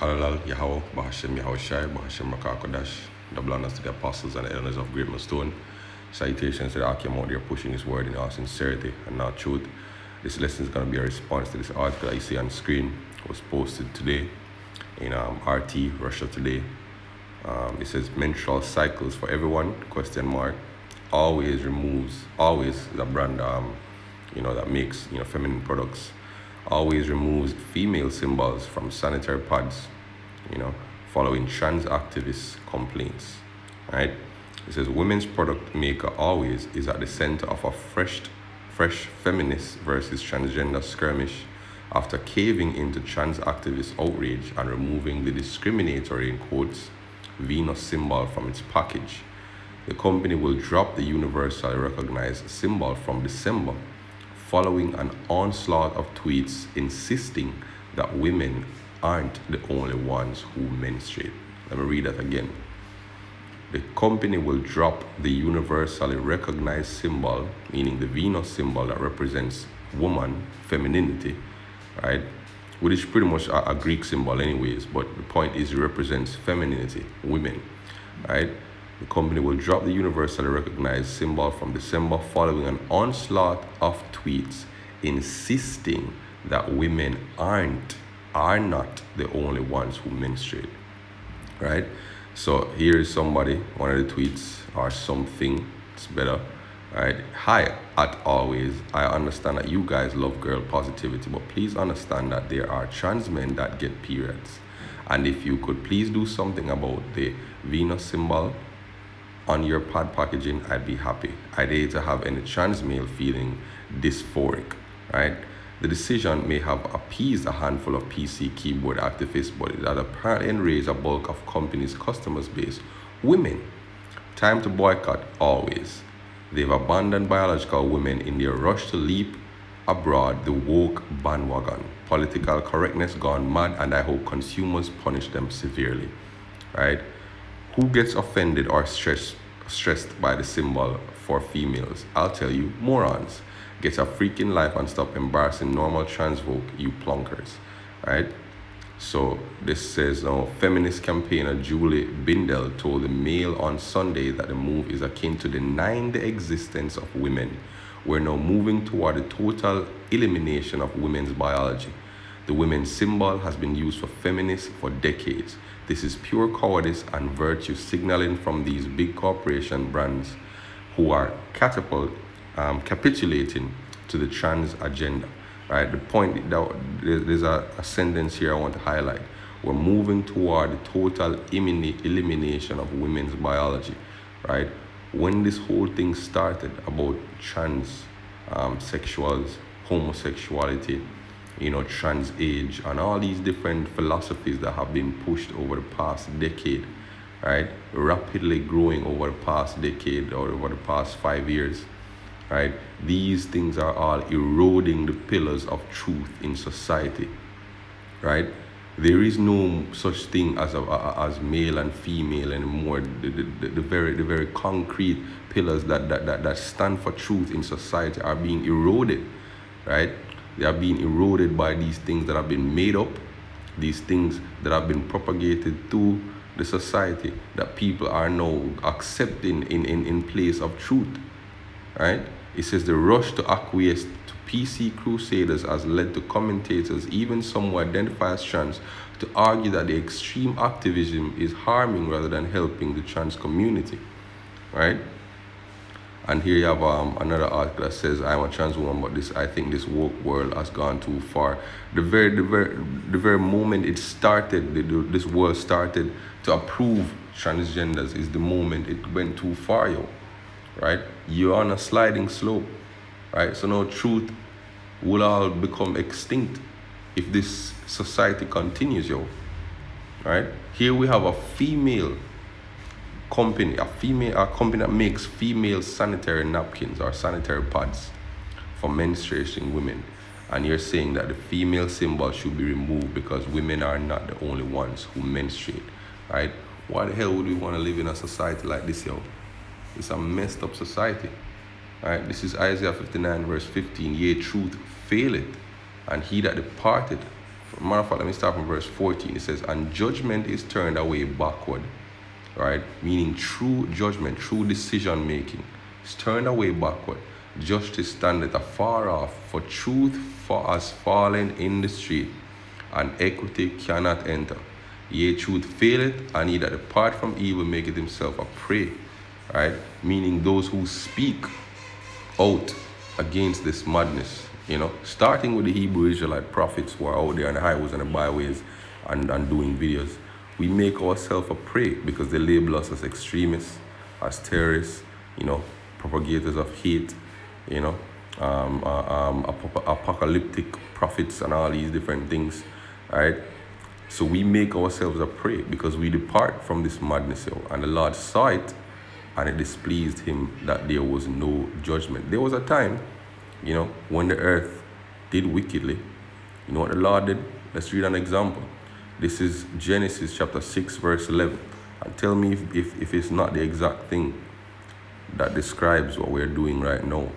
Kalal, Yahweh, Bahashem Yahushai, Bahashem Rakakodash, double honors to the apostles and the elders of Great Millstone. Salutations to the Akim out there pushing his word in all sincerity and not truth. This lesson is going to be a response to this article that you see on screen. It was posted today in RT, Russia Today. It says menstrual cycles for everyone, question mark. Always is a brand that makes feminine products. Always removes female symbols from sanitary pads, following trans activists' complaints. Right? It says women's product maker Always is at the center of a fresh feminist versus transgender skirmish after caving into trans activists' outrage and removing the discriminatory, in quotes, Venus symbol from its package. The company will drop the universally recognized symbol from December, following an onslaught of tweets insisting that women aren't the only ones who menstruate. Let me read that again. The company will drop the universally recognized symbol, meaning the Venus symbol that represents woman, femininity, right? Which is pretty much a Greek symbol anyways, but the point is it represents femininity, women, right? The company will drop the universally recognized symbol from December following an onslaught of tweets insisting that women are not the only ones who menstruate, right? So here is somebody, one of the tweets or something, it's better, right? Hi, at Always, I understand that you guys love girl positivity, but please understand that there are trans men that get periods. And if you could please do something about the Venus symbol on your pad packaging, I'd be happy. I'd hate to have any trans male feeling dysphoric, right? The decision may have appeased a handful of PC keyboard activists, but it had apparently enraged a bulk of companies' customers base, women. Time to boycott Always. They've abandoned biological women in their rush to leap abroad the woke bandwagon. Political correctness gone mad, and I hope consumers punish them severely, right? Who gets offended or stressed by the symbol for females? I'll tell you, morons. Get a freaking life and stop embarrassing normal trans folk, you plunkers, right? So this says, feminist campaigner Julie Bindel told the Mail on Sunday that the move is akin to denying the existence of women. We're now moving toward the total elimination of women's biology. The women's symbol has been used for feminists for decades. This is pure cowardice and virtue signaling from these big corporation brands who are capitulating to the trans agenda. Right? The point that there's a sentence here I want to highlight. We're moving toward the total elimination of women's biology. Right? When this whole thing started about trans sexuals, homosexuality, trans age, and all these different philosophies that have been pushed over the past decade, right? Rapidly growing over the past decade or over the past 5 years, right? These things are all eroding the pillars of truth in society, right? There is no such thing as male and female anymore. The very concrete pillars that stand for truth in society are being eroded, right? They are being eroded by these things that have been made up, these things that have been propagated through the society that people are now accepting in place of truth, right? It says the rush to acquiesce to PC crusaders has led to commentators, even some who identify as trans, to argue that the extreme activism is harming rather than helping the trans community, right? And here you have another article that says, I'm a trans woman, but I think this woke world has gone too far. The very moment it started, this world started to approve transgenders is the moment it went too far, yo. Right? You're on a sliding slope, right? So now truth will all become extinct if this society continues, yo. Right? Here we have a female company, a company that makes female sanitary napkins or sanitary pads for menstruating women, and you're saying that the female symbol should be removed because women are not the only ones who menstruate, right? Why the hell would we want to live in a society like this, yo? It's a messed up society, right? This is Isaiah 59 verse 15. Yea, truth faileth, and he that departed Matter of fact, let me start from verse 14. It says, and judgment is turned away backward, right? Meaning true judgment, true decision making is turned away backward. Justice standeth afar off, for truth for us fallen in the street, and equity cannot enter. Yea, truth faileth, and he that depart from evil maketh himself a prey, right? Meaning those who speak out against this madness, starting with the Hebrew Israelite prophets who are out there on the highways and the byways and doing videos. We make ourselves a prey because they label us as extremists, as terrorists, propagators of hate, apocalyptic prophets and all these different things, right? So we make ourselves a prey because we depart from this madness, and the Lord saw it, and it displeased him that there was no judgment. There was a time, when the earth did wickedly. You know what the Lord did? Let's read an example. This is Genesis chapter 6, verse 11. And tell me if it's not the exact thing that describes what we're doing right now.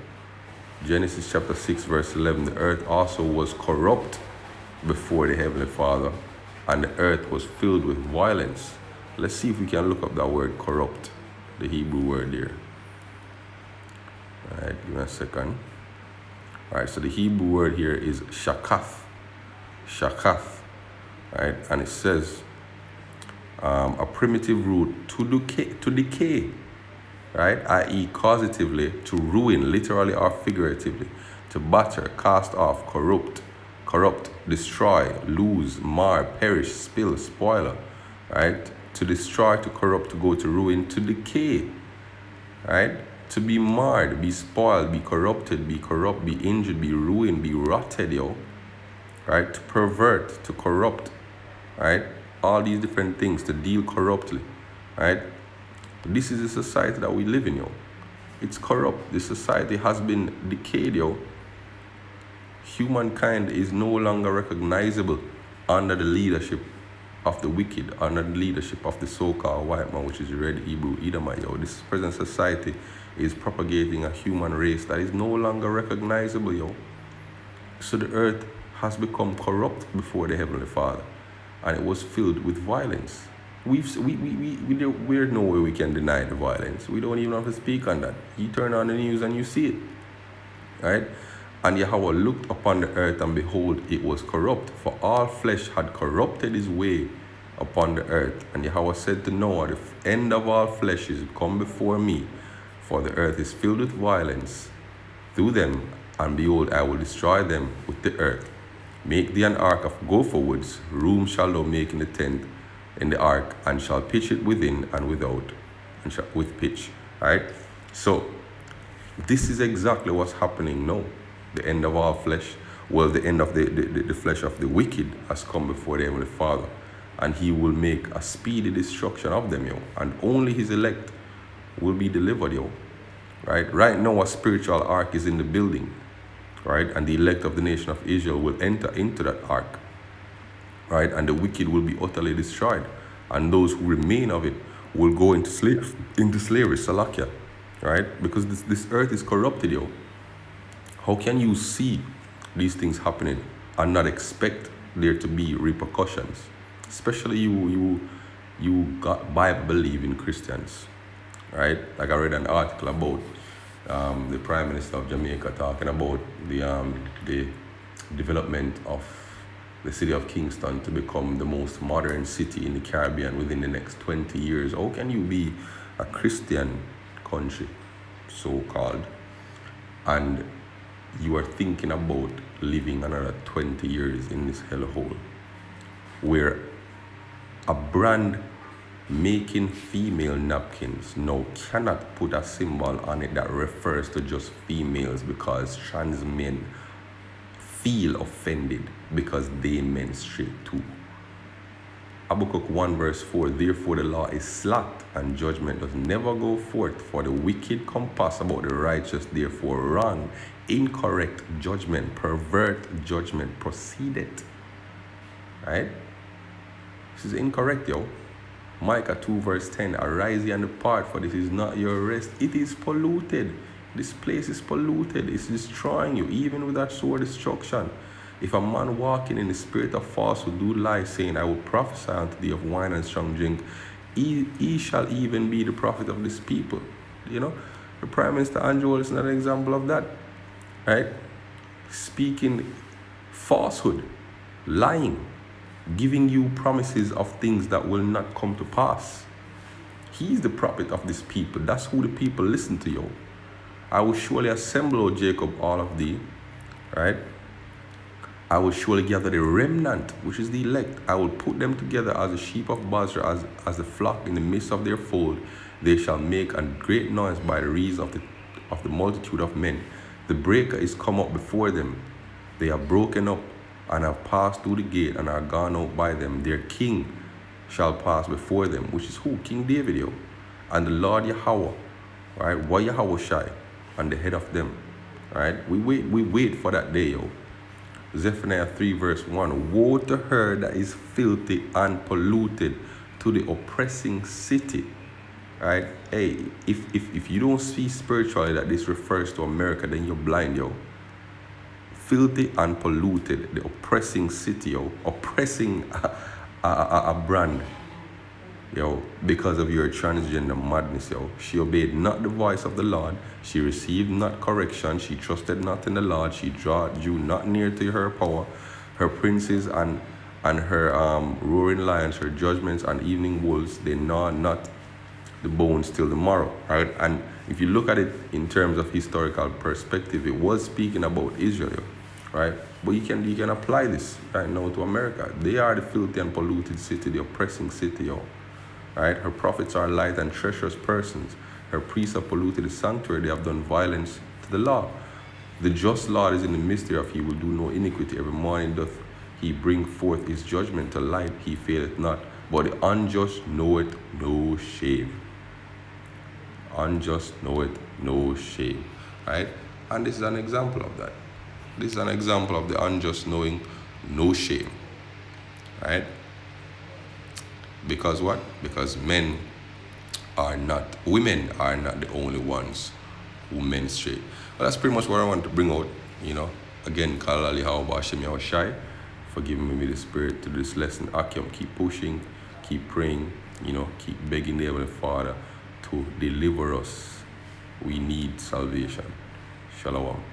Genesis chapter 6, verse 11. The earth also was corrupt before the Heavenly Father, and the earth was filled with violence. Let's see if we can look up that word corrupt, the Hebrew word there. All right, give me a second. All right, so the Hebrew word here is shakath. Shakath, right? And it says a primitive root to decay, right? I.e. causatively, to ruin, literally or figuratively, to batter, cast off, corrupt, destroy, lose, mar, perish, spill, spoiler, right? To destroy, to corrupt, to go to ruin, to decay, right? To be marred, be spoiled, be corrupted, be corrupt, be injured, be ruined, be rotted, right? To pervert, to corrupt, right? All these different things, to deal corruptly, right? This is the society that we live in, It's corrupt. This society has been decayed, Humankind is no longer recognizable under the leadership of the wicked, under the leadership of the so-called white man, which is red Hebrew Edomite. This present society is propagating a human race that is no longer recognizable, So the earth has become corrupt before the Heavenly Father, and it was filled with violence. We're no way we can deny the violence. We don't even have to speak on that. You turn on the news and you see it, right? And Yahweh looked upon the earth, and behold, it was corrupt, for all flesh had corrupted his way upon the earth. And Yahweh said to Noah, the end of all flesh is come before me, for the earth is filled with violence through them, and behold, I will destroy them with the earth. Make thee an ark of gopher woods, room shall thou make in the tent, in the ark, and shall pitch it within and without, and shall, with pitch. Right? So, this is exactly what's happening now. The end of all flesh, well, the end of the flesh of the wicked has come before the Heavenly Father, and he will make a speedy destruction of them, and only his elect will be delivered, right now a spiritual ark is in the building, right, and the elect of the nation of Israel will enter into that ark, right, and the wicked will be utterly destroyed, and those who remain of it will go into slavery, Salakia, right, because this earth is corrupted, How can you see these things happening and not expect there to be repercussions? Especially you got Bible believing Christians, right? Like I read an article about the Prime Minister of Jamaica talking about the development of the city of Kingston to become the most modern city in the Caribbean within the next 20 years. How can you be a Christian country, so-called, and you are thinking about living another 20 years in this hellhole where a brand making female napkins now cannot put a symbol on it that refers to just females because trans men feel offended because they menstruate too. Habakkuk 1 verse 4, therefore the law is slacked and judgment does never go forth, for the wicked compass about the righteous, therefore wrong, incorrect judgment, pervert judgment proceedeth. Right? This is incorrect, Micah 2 verse 10, arise ye and depart, for this is not your rest. It is polluted. This place is polluted. It's destroying you, even with that sword destruction. If a man walking in the spirit of falsehood do lie, saying, I will prophesy unto thee of wine and strong drink, he shall even be the prophet of this people. You know, the Prime Minister Andrew is another example of that, right? Speaking falsehood, lying, giving you promises of things that will not come to pass. He's the prophet of this people. That's who the people listen to, yo. I will surely assemble, O Jacob, all of thee, right? I will surely gather the remnant, which is the elect. I will put them together as the sheep of Basra, as the flock in the midst of their fold. They shall make a great noise by the reason of the multitude of men. The breaker is come up before them. They are broken up and have passed through the gate and are gone out by them. Their king shall pass before them, which is who? King David, yo. And the Lord Yahweh, right? Wa Yahweh Shai, on the head of them, right? We wait for that day, yo. Zephaniah 3 verse 1. Woe to her that is filthy and polluted, to the oppressing city. Right? Hey, if you don't see spiritually that this refers to America, then you're blind, yo. Filthy and polluted, the oppressing city, yo. Oppressing a brand, yo, because of your transgender madness, yo. She obeyed not the voice of the Lord. She received not correction. She trusted not in the Lord. She drew not near to her power. Her princes and her roaring lions, her judgments and evening wolves, they gnaw not the bones till the morrow, right? And if you look at it in terms of historical perspective, it was speaking about Israel, right? But you can apply this right now to America. They are the filthy and polluted city, the oppressing city, yo. Right? Her prophets are light and treacherous persons. Her priests have polluted the sanctuary. They have done violence to the law. The just Lord is in the mystery of he will do no iniquity. Every morning doth he bring forth his judgment to light. He faileth not. But the unjust knoweth no shame. Unjust knoweth no shame. Right? And this is an example of that. This is an example of the unjust knowing no shame. Right? Because what? Because women are not the only ones who menstruate. Well, that's pretty much what I want to bring out, you know. Again, Kalali Hawabashim Yahushai for giving me the spirit to do this lesson. Akim, keep pushing, keep praying, you know, keep begging the Heavenly Father to deliver us. We need salvation. Shalom.